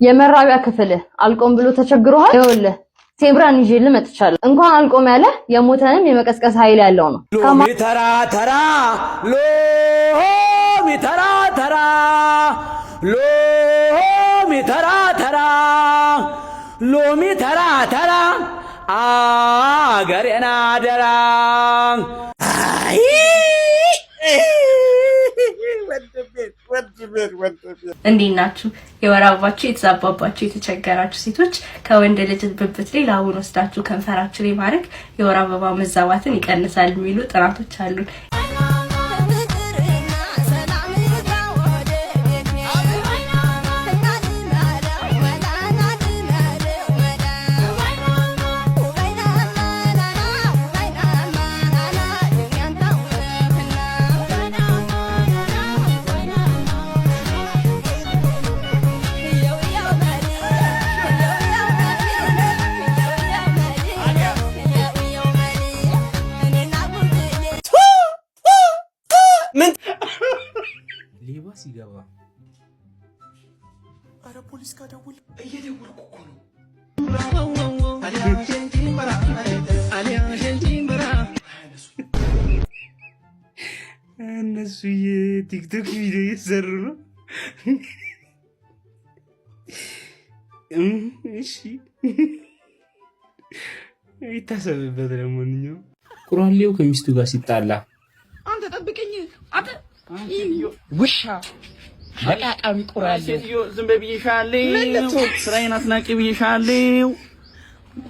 የመራቢያ ክፍል አልቆም ብሎ ተቸግሮሃል ይኸውልህ ቴምብራን ይዤልህ መጥቻለሁ እንኳን አልቆም ያለ የሞተንም የመቀስቀስ ኃይል ያለው ነው ሎሚ ተራ ተራ ሎሚ ተራ ተራ ሎሚ ተራ ተራ ሎሚ ተራ ተራ አገሬና ደራ እንዴት ናችሁ? የወር አበባችሁ የተዛባባችሁ የተቸገራችሁ ሴቶች ከወንድ ልጅ ብብት ላይ ላቡን ወስዳችሁ ከንፈራችሁ ላይ ማድረግ የወር አበባ መዛባትን ይቀንሳል የሚሉ ጥናቶች አሉ። ሲገባ አረ ፖሊስ ጋር ደውል እየደወልኩ እኮ ነው እነሱ የቲክቶክ ቪዲዮ እየሰሩ ነው እሺ ይታሰብበት ለማንኛውም ቁራሌው ከሚስቱ ጋር ሲጣላ አንተ ጠብቀኝ አንተ ውሻ ለቃቃሚ ቁራሌ ሴትዮ ዝም በብዬሻለሁ ስራዬን አስናቂ ብዬሻለሁ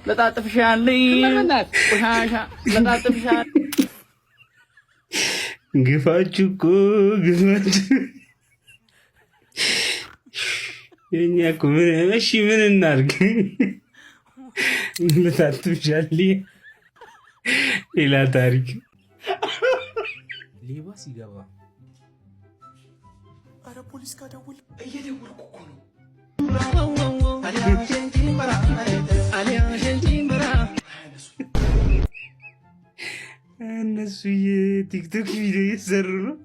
ለጣጥፍሻለሁ ቆሻሻ ለጣጥፍሻለሁ ግፋችሁ እኮ ግፋችሁ የኛ እኮ እሺ ምን እናድርግ ለጣጥፍሻለሁ ሌላ ታሪክ ሌባ ሲገባ አረ ፖሊስ ጋር ደውል እየደወልኩ እኮ ነው እነሱ የቲክቶክ ቪዲዮ እየሰሩ ነው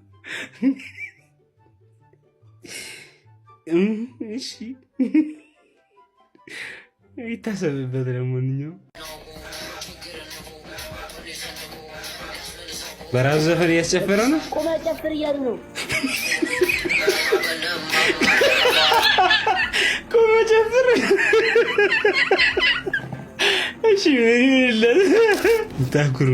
እሺ ይታሰብበት ለማንኛውም በራሱ ዘፈን እያስጨፈረ ነው ቆማ ጨፍር እያሉ ነው ቆማ ጨፍር እሺ ምን ታኩር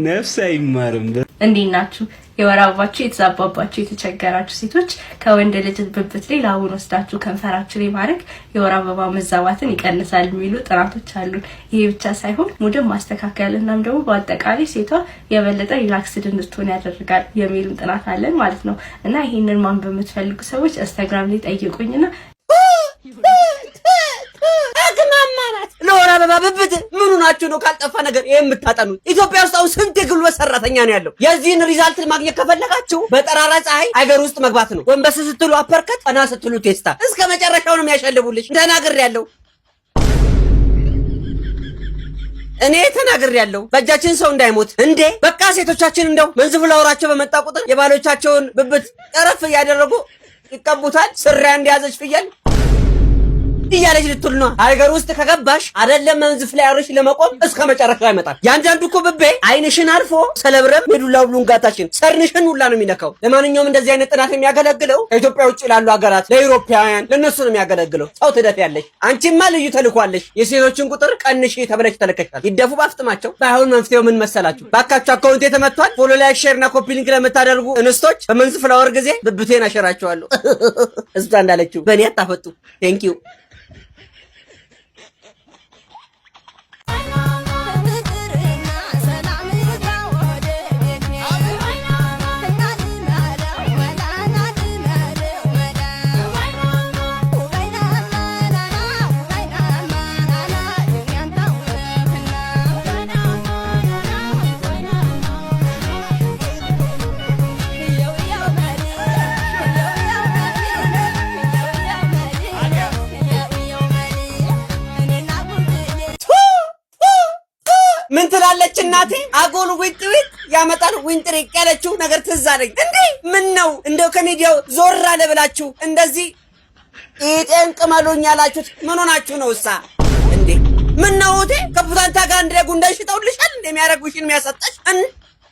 ነፍስ አይማርም እንዴት ናችሁ? የወር አበባችሁ የተዛባባችሁ የተቸገራችሁ ሴቶች ከወንድ ልጅ ብብት ላይ ላቡን ወስዳችሁ ከንፈራችሁ ላይ ማድረግ የወር አበባ መዛባትን ይቀንሳል የሚሉ ጥናቶች አሉ። ይሄ ብቻ ሳይሆን ሙድን ማስተካከል እናም ደግሞ በአጠቃላይ ሴቷ የበለጠ ሪላክስድ እንድትሆን ያደርጋል የሚሉም ጥናት አለን ማለት ነው። እና ይሄንን ማንበብ የምትፈልጉ ሰዎች ኢንስታግራም ላይ ጠይቁኝና ለወር አበባ ብብት ምኑ ናችሁ ነው ካልጠፋ ነገር የምታጠኑት? ኢትዮጵያ ውስጥ አሁን ስንት የጉልበት ሰራተኛ ነው ያለው? የዚህን ሪዛልት ማግኘት ከፈለጋችሁ በጠራራ ፀሐይ ሀገር ውስጥ መግባት ነው። ወንበስ ስትሉ አፐርከት፣ ቀና ስትሉ ቴስታ፣ እስከ መጨረሻው ነው የሚያሸልቡልሽ። ተናግሬያለሁ ተናግሬያለሁ። በእጃችን ሰው እንዳይሞት እንዴ! በቃ ሴቶቻችን እንደው መንዝፍላወራቸው በመጣ ቁጥር የባሎቻቸውን ብብት ጠረፍ እያደረጉ ይቀቡታል። ስሪያ እንደያዘች ፍየል እያለች ልትል ነው። ሀገር ውስጥ ከገባሽ አይደለም መንዝፍ ላይ አርሽ ለመቆም እስከ መጨረሻው ይመጣል። ያንዳንዱ እኮ ብቤ አይንሽን አልፎ ሰለብረም ሜዱላው ብሉንጋታሽን ሰርንሽን ሁላ ነው የሚነካው። ለማንኛውም እንደዚህ አይነት ጥናት የሚያገለግለው ከኢትዮጵያ ውጭ ላሉ ሀገራት ለአውሮፓውያን ለነሱ ነው የሚያገለግለው። ሰው ትደፊያለሽ፣ አንቺማ ልዩ ተልኳለሽ። የሴቶችን ቁጥር ቀንሽ ተብለሽ ተለከሻል። ይደፉ ባፍጥማቸው። ባይሆን መፍትሄው ምን መሰላችሁ? ባካችሁ አካውንቴ ተመቷል። ፎሎ ላይክ ሼር እና ኮፒ ሊንክ ለምታደርጉ እንስቶች በመንዝፍ ፍላወር ጊዜ ብብቴን አሸራቸዋለሁ። እሷ እንዳለችው በእኔ አታፈጡ። ቴንክ ዩ ምን ትላለች እናቴ? አጎል ዊጥ ያመጣል ዊንጥር ያለችው ነገር ትዝ አለኝ። እንዴ ምን ነው እንደው ከሚዲያው ዞር አለ ብላችሁ እንደዚህ ኢጤን ቅመሉኝ ያላችሁት ምን ሆናችሁ ነው እሳ እንዴ? ምን ነው እቴ ከቡታንታ ጋር እንደ ጉንዳን ሽጠውልሻል እንደሚያረጉሽን የሚያሰጣሽ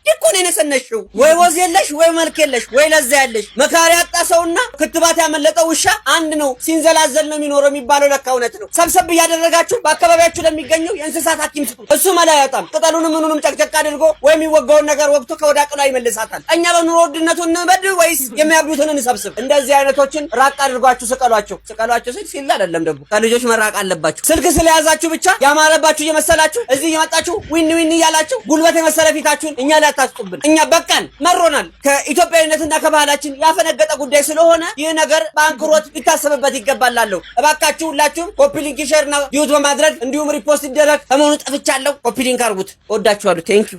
እኮ ነው የነሰነሽው። ወይ ወዝ የለሽ ወይ መልክ የለሽ ወይ ለዛ ያለሽ መካሪ ያጣ ሰውና ክትባት ያመለጠው ውሻ አንድ ነው። ሲንዘላዘል ነው የሚኖረው የሚባለው ለካ እውነት ነው። ሰብሰብ እያደረጋችሁ በአካባቢያችሁ ለሚገኘው የእንስሳት ሐኪም ስጡ። እሱ መላ ያጣም ቅጠሉንም ምኑንም ጨቅጨቅ አድርጎ ወይ የሚወጋውን ነገር ወቅቶ ከወዳቅላ ይመልሳታል። እኛ በኑሮ ውድነቱ እንበድ ወይስ የሚያብሉትን እንሰብስብ? እንደዚህ አይነቶችን ራቅ አድርጓችሁ ስቀሏቸው። ስቀሏቸው ሲል አይደለም ደግሞ ከልጆች መራቅ አለባችሁ። ስልክ ስለያዛችሁ ብቻ ያማረባችሁ እየመሰላችሁ እዚህ እየመጣችሁ ዊን ዊን እያላችሁ ጉልበት የመሰለ ፊታችሁን እኛ ታስጡብን። እኛ በቃን መሮናል። ከኢትዮጵያዊነትና ከባህላችን ያፈነገጠ ጉዳይ ስለሆነ ይህ ነገር በአንክሮት ሊታሰብበት ይገባላለሁ። እባካችሁ ሁላችሁም ኮፒ ሊንክ ሼር እና ዲዩት በማድረግ እንዲሁም ሪፖስት ይደረግ። ከመሆኑ ጠፍቻለሁ። ኮፒ ሊንክ አድርጉት። ወዳችኋለሁ። ቴንክ ዩ።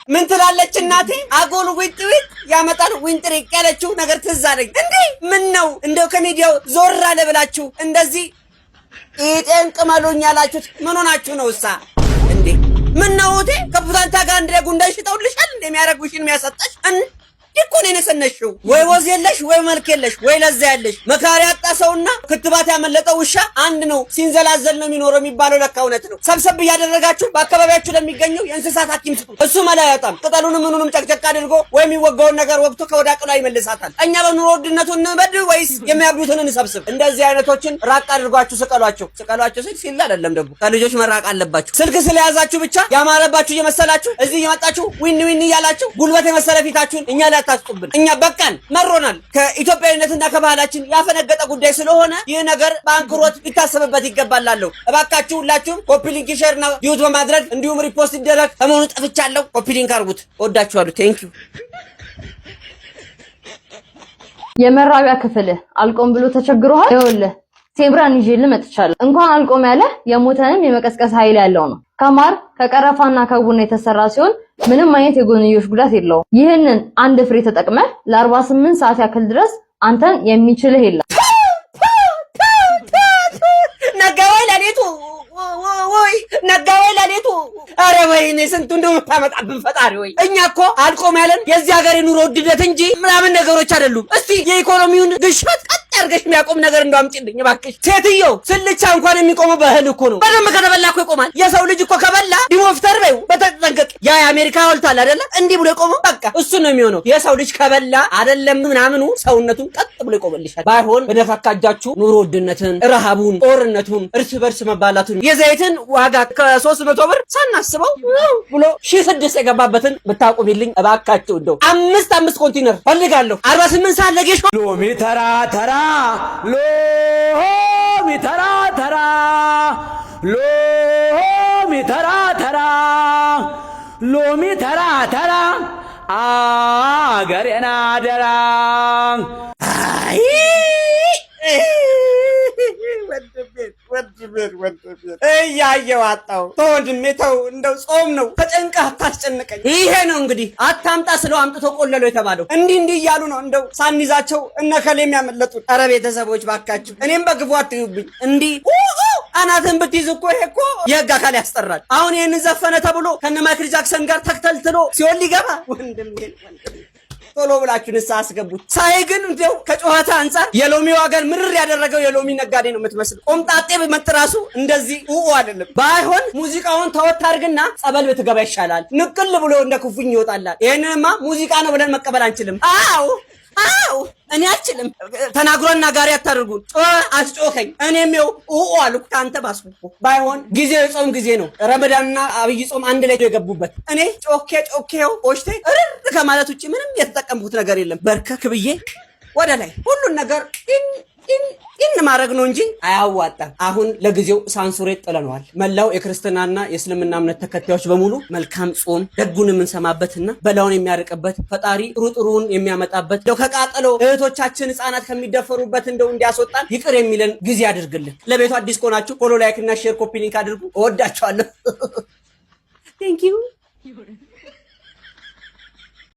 ምን ትላለች እናቴ? አጎል ዊጥ ዊጥ ያመጣል ዊንጥሪቅ ያለችው ነገር ትዝ አለኝ። እንዴ ምን ነው እንደው ከሚዲያው ዞር አለ ብላችሁ እንደዚህ ኢጤን ቅመሉኝ ያላችሁት ምን ሆናችሁ ነው እሳ እንዴ? ምን ነው እቴ ከቡታንታ ጋር እንደ ጉንዳን ሽጠውልሻል እንደሚያረጉሽን የሚያሰጣሽ እኮ ነው የነሰነሽው። ወይ ወዝ የለሽ ወይ መልክ የለሽ ወይ ለዛ ያለሽ መካሪ ያጣ ሰውና ክትባት ያመለጠው ውሻ አንድ ነው። ሲንዘላዘል ነው የሚኖረው የሚባለው ለካ እውነት ነው። ሰብሰብ እያደረጋችሁ በአካባቢያችሁ ለሚገኘው የእንስሳት ሐኪም ስጡ። እሱ መላ ያጣም ቅጠሉንም ምኑንም ጨቅጨቅ አድርጎ ወይ የሚወጋውን ነገር ወቅቶ ከወዳቅላ ይመልሳታል። እኛ በኑሮ ውድነቱ እንበድ ወይስ የሚያብሉትን እንሰብስብ? እንደዚህ አይነቶችን ራቅ አድርጓችሁ ስቀሏቸው። ስቀሏቸው ሲል አይደለም ደግሞ ከልጆች መራቅ አለባችሁ። ስልክ ስለያዛችሁ ብቻ ያማረባችሁ እየመሰላችሁ እዚህ እየመጣችሁ ዊን ዊን እያላችሁ ጉልበት የመሰለ ፊታችሁን እኛ ታስጡብን። እኛ በቃን መሮናል። ከኢትዮጵያዊነትና ከባህላችን ያፈነገጠ ጉዳይ ስለሆነ ይህ ነገር በአንክሮት ሊታሰብበት ይገባላለሁ። እባካችሁ ሁላችሁም ኮፒ ሊንክ ሼር እና ዲዩት በማድረግ እንዲሁም ሪፖስት ይደረግ። ከመሆኑ ጠፍቻለሁ። ኮፒ ሊንክ አድርጉት። ወዳችኋለሁ። ቴንክ ዩ። የመራቢያ ክፍል አልቆም ብሎ ተቸግሮሃል? ይኸውልህ ቴምብራን ይዤልህ መጥቻለሁ። እንኳን አልቆም ያለ የሞተንም የመቀስቀስ ኃይል ያለው ነው። ከማር ከቀረፋና ከቡና የተሰራ ሲሆን ምንም አይነት የጎንዮሽ ጉዳት የለውም። ይህንን አንድ ፍሬ ተጠቅመህ ለ48 ሰዓት ያክል ድረስ አንተን የሚችልህ የለም። ነጋወይ ለኔቱ ወይ ነጋወይ ለኔቱ። አረ ወይኔ ስንቱ እንደምታመጣብን ፈጣሪ ወይ። እኛ እኮ አልቆም ያለን የዚህ ሀገር የኑሮ ውድነት እንጂ ምናምን ነገሮች አይደሉም። እስቲ የኢኮኖሚውን ግሽበት አርገሽ የሚያቆም ነገር እንደው አምጪልኝ እባክሽ። ሴትዮ ስልቻ እንኳን የሚቆመው በእህል እኮ ነው። በደንብ ከተበላ እኮ ይቆማል። የሰው ልጅ እኮ ከበላ ዲሞፍተር በይው በተጠንቀቅ። ያ የአሜሪካ ሐውልት አለ አይደለ? እንዲህ ብሎ የቆመው በቃ እሱ ነው የሚሆነው። የሰው ልጅ ከበላ አይደለም ምናምኑ ሰውነቱን ቀጥ ብሎ ይቆምልሻል። ባይሆን በደፋካ እጃችሁ ኑሮ ውድነትን፣ ረሃቡን፣ ጦርነቱን፣ እርስ በርስ መባላቱን፣ የዘይትን ዋጋ ከ300 ብር ሳናስበው ብሎ 1006 የገባበትን ብታቆሚልኝ እባካችሁ። እንደው አምስት ኮንቲነር ፈልጋለሁ። 48 ሰዓት ለጌሽ ሎሚ ተራ ተራ ሎሚ ተራ ተራ ሎሚ ተራ ተራ ሎሚ ተራ ተራ አገሬና ደራ። አይ እያየው አጣው። ተወንድሜ ተው፣ እንደው ጾም ነው። ተጨንቀህ አታስጨንቀኝ። ይሄ ነው እንግዲህ አታምጣ ስለው አምጥቶ ቆለለው የተባለው። እንዲህ እያሉ ነው እንደው ሳንይዛቸው እነከሌ የሚያመለጡት። ኧረ ቤተሰቦች ባካችሁ እኔም በግቡ አትዩብኝ። እንዲህ አናትን ብትይዝ እኮ ይሄ እኮ የህግ አካል ያስጠራል። አሁን ይህን ዘፈነ ተብሎ ከነ ማይክል ጃክሰን ጋር ተክተልትሎ ሲሆን ሊገባ ወንድሜ ቶሎ ብላችሁ ንስሐ አስገቡት። ሳይ ግን እንደው ከጨዋታ አንፃር የሎሚ ዋጋን ምርር ያደረገው የሎሚ ነጋዴ ነው የምትመስል። ቆምጣጤ በመጥራሱ እንደዚህ አይደለም። ባይሆን ሙዚቃውን ተወት አድርግና ጸበል ብትገባ ይሻላል። ንቅል ብሎ እንደ ኩፍኝ ይወጣላል። ይሄንማ ሙዚቃ ነው ብለን መቀበል አንችልም። አው እኔ አልችልም። ተናግሮና ጋር ያታርጉን አስጮከኝ። እኔም ይኸው አልኩ። ካንተ ባስኩ። ባይሆን ጊዜው የጾም ጊዜ ነው። ረመዳንና አብይ ጾም አንድ ላይ የገቡበት። እኔ ጮኬው ቆሽቴ እርር ከማለት ውጪ ምንም የተጠቀምኩት ነገር የለም። በርከክ ብዬ ወደ ላይ ሁሉን ነገር ኢን ማድረግ ነው እንጂ አያዋጣም። አሁን ለጊዜው ሳንሱሬት ጥለነዋል። መላው የክርስትናና የእስልምና እምነት ተከታዮች በሙሉ መልካም ጾም ደጉን የምንሰማበትና በላውን የሚያርቅበት ፈጣሪ ጥሩን የሚያመጣበት እንደው ከቃጠለው እህቶቻችን ህፃናት ከሚደፈሩበት እንደው እንዲያስወጣን ይቅር የሚለን ጊዜ አድርግልን። ለቤቱ አዲስ ከሆናችሁ ፎሎ፣ ላይክ እና ሼር ኮፒ ሊንክ አድርጉ። እወዳችኋለሁ። ቴንክ ዩ